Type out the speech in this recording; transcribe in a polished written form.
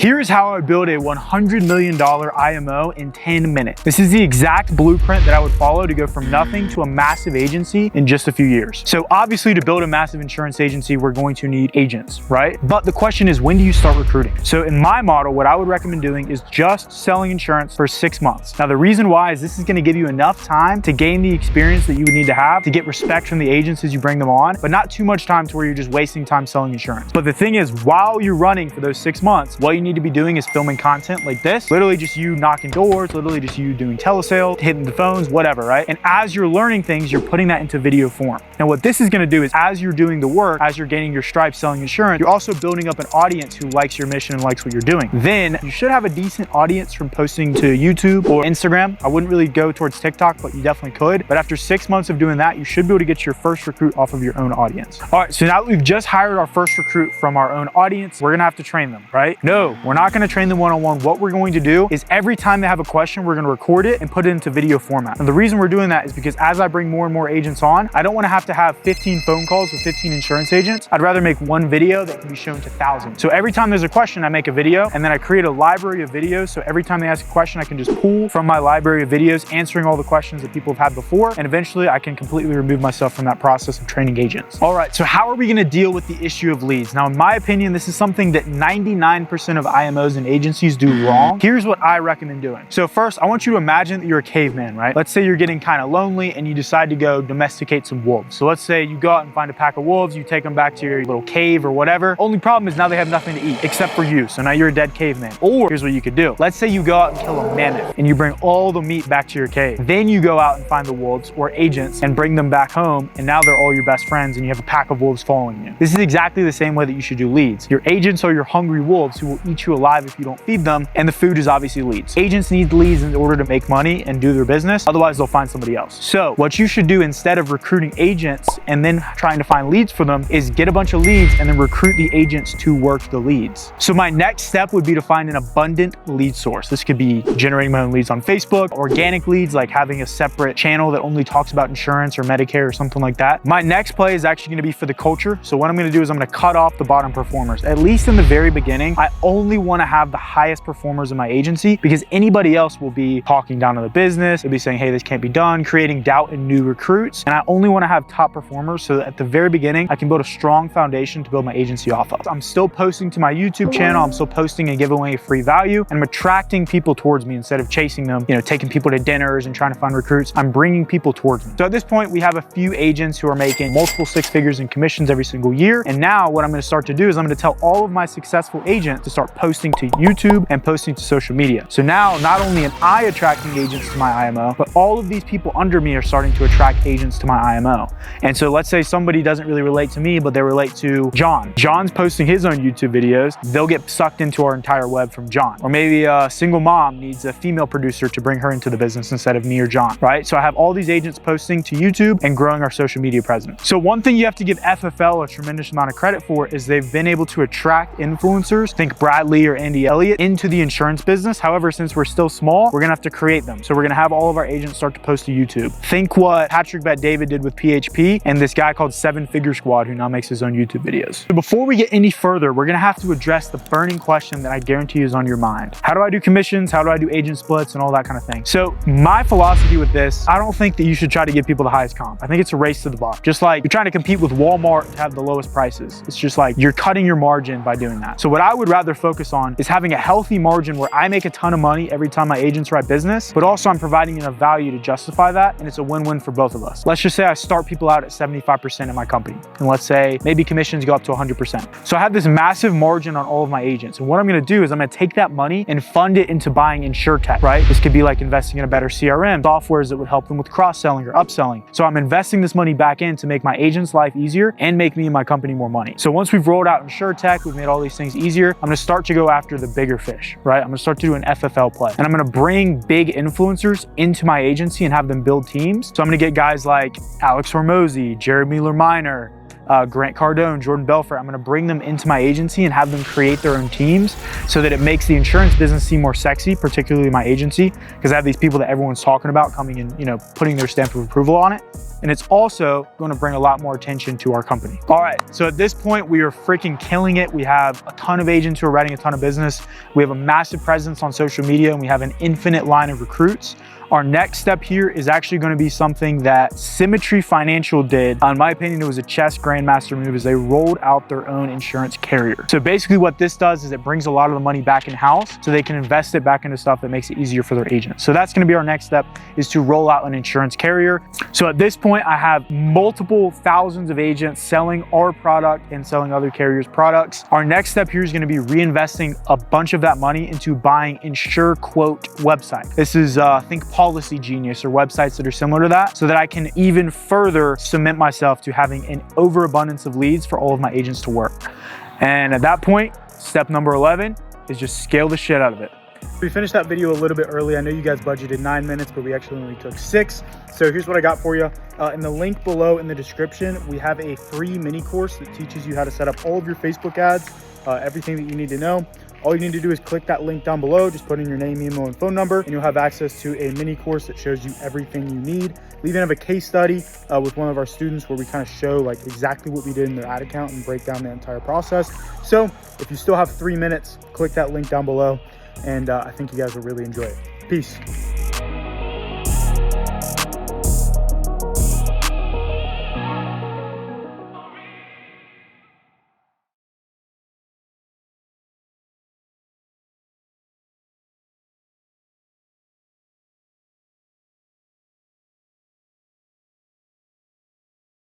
Here's how I build a $100 million IMO in 10 minutes. This is the exact blueprint that I would follow to go from nothing to a massive agency in just a few years. So obviously to build a massive insurance agency, we're going to need agents, right? But the question is, when do you start recruiting? So in my model, what I would recommend doing is just selling insurance for 6 months. Now, the reason why is this is gonna give you enough time to gain the experience that you would need to have to get respect from the agents as you bring them on, but not too much time to where you're just wasting time selling insurance. But the thing is, while you're running for those 6 months, what you need to be doing is filming content like this, literally just you knocking doors, literally just you doing telesales, hitting the phones, whatever, right? And as you're learning things, you're putting that into video form. Now, what this is gonna do is as you're doing the work, as you're gaining your stripes selling insurance, you're also building up an audience who likes your mission and likes what you're doing. Then you should have a decent audience from posting to YouTube or Instagram. I wouldn't really go towards TikTok, but you definitely could. But after 6 months of doing that, you should be able to get your first recruit off of your own audience. All right, so now that we've just hired our first recruit from our own audience, we're gonna have to train them, right? No, we're not gonna train them one-on-one. What we're going to do is every time they have a question, we're gonna record it and put it into video format. And the reason we're doing that is because as I bring more and more agents on, I don't wanna have to have 15 phone calls with 15 insurance agents. I'd rather make one video that can be shown to thousands. So every time there's a question, I make a video, and then I create a library of videos. So every time they ask a question, I can just pull from my library of videos, answering all the questions that people have had before. And eventually I can completely remove myself from that process of training agents. All right, so how are we gonna deal with the issue of leads? Now, in my opinion, this is something that 99% of IMOs and agencies do wrong. Here's what I recommend doing. So first, I want you to imagine that you're a caveman, right? Let's say you're getting kind of lonely and you decide to go domesticate some wolves. So let's say you go out and find a pack of wolves, you take them back to your little cave or whatever. Only problem is now they have nothing to eat except for you. So now you're a dead caveman. Or here's what you could do. Let's say you go out and kill a mammoth and you bring all the meat back to your cave. Then you go out and find the wolves or agents and bring them back home, and now they're all your best friends and you have a pack of wolves following you. This is exactly the same way that you should do leads. Your agents are your hungry wolves who will eat you alive if you don't feed them, and the food is obviously leads. Agents need leads in order to make money and do their business, otherwise they'll find somebody else. So what you should do instead of recruiting agents and then trying to find leads for them is get a bunch of leads and then recruit the agents to work the leads. So my next step would be to find an abundant lead source. This could be generating my own leads on Facebook, organic leads, like having a separate channel that only talks about insurance or Medicare or something like that. My next play is actually gonna be for the culture. So what I'm gonna do is I'm gonna cut off the bottom performers. At least in the very beginning, I only wanna have the highest performers in my agency, because anybody else will be talking down to the business. They'll be saying, hey, this can't be done, creating doubt in new recruits. And I only wanna have top performers so that at the very beginning, I can build a strong foundation to build my agency off of. I'm still posting to my YouTube channel. I'm still posting and giving away free value, and I'm attracting people towards me instead of chasing them, taking people to dinners and trying to find recruits. I'm bringing people towards me. So at this point, we have a few agents who are making multiple 6 figures in commissions every single year. And now what I'm gonna start to do is I'm gonna tell all of my successful agents to start posting to YouTube and posting to social media. So now not only am I attracting agents to my IMO, but all of these people under me are starting to attract agents to my IMO. And so let's say somebody doesn't really relate to me, but they relate to John. John's posting his own YouTube videos. They'll get sucked into our entire web from John. Or maybe a single mom needs a female producer to bring her into the business instead of me or John, right? So I have all these agents posting to YouTube and growing our social media presence. So one thing you have to give FFL a tremendous amount of credit for is they've been able to attract influencers, think Bradley or Andy Elliott, into the insurance business. However, since we're still small, we're gonna have to create them. So we're gonna have all of our agents start to post to YouTube. Think what Patrick Bet David did with PHP and this guy called 7 Figure Squad who now makes his own YouTube videos. So before we get any further, we're gonna have to address the burning question that I guarantee is on your mind. How do I do commissions? How do I do agent splits and all that kind of thing? So my philosophy with this, I don't think that you should try to give people the highest comp. I think it's a race to the bottom. Just like you're trying to compete with Walmart to have the lowest prices. It's just like you're cutting your margin by doing that. So what I would rather focus on is having a healthy margin where I make a ton of money every time my agents write business, but also I'm providing enough value to justify that, and it's a win-win for both of us. Let's just say I start people out at 75% in my company, and let's say maybe commissions go up to 100%. So I have this massive margin on all of my agents, and what I'm gonna do is I'm gonna take that money and fund it into buying InsurTech, right? This could be like investing in a better CRM, softwares that would help them with cross-selling or upselling. So I'm investing this money back in to make my agent's life easier and make me and my company more money. So once we've rolled out InsurTech, we've made all these things easier, I'm gonna start to go after the bigger fish, right? I'm gonna start to do an FFL play, and I'm gonna bring big influencers into my agency and have them build teams. So I'm gonna get guys like Alex Hormozy, Jared Mueller Minor, Grant Cardone, Jordan Belfort. I'm gonna bring them into my agency and have them create their own teams so that it makes the insurance business seem more sexy, particularly my agency, because I have these people that everyone's talking about coming in, putting their stamp of approval on it. and it's also going to bring a lot more attention to our company. All right, so at this point, we are freaking killing it. We have a ton of agents who are writing a ton of business. We have a massive presence on social media, and we have an infinite line of recruits. Our next step here is actually going to be something that Symmetry Financial did. In my opinion, it was a chess grandmaster move, is they rolled out their own insurance carrier. So basically what this does is it brings a lot of the money back in-house so they can invest it back into stuff that makes it easier for their agents. So that's going to be our next step, is to roll out an insurance carrier. So at this point, I have multiple thousands of agents selling our product and selling other carriers' products. Our next step here is going to be reinvesting a bunch of that money into buying InsureQuote website. This is think Policy Genius or websites that are similar to that, so that I can even further cement myself to having an overabundance of leads for all of my agents to work. And at that point, step number 11 is just scale the shit out of it. We finished that video a little bit early. I know you guys budgeted 9 minutes, but we actually only took 6. So here's what I got for you. In the link below in the description, we have a free mini course that teaches you how to set up all of your Facebook ads, everything that you need to know. All you need to do is click that link down below, just put in your name, email, and phone number, and you'll have access to a mini course that shows you everything you need. We even have a case study with one of our students where we kind of show like exactly what we did in their ad account and break down the entire process. So if you still have 3 minutes, click that link down below, and I think you guys will really enjoy it. Peace.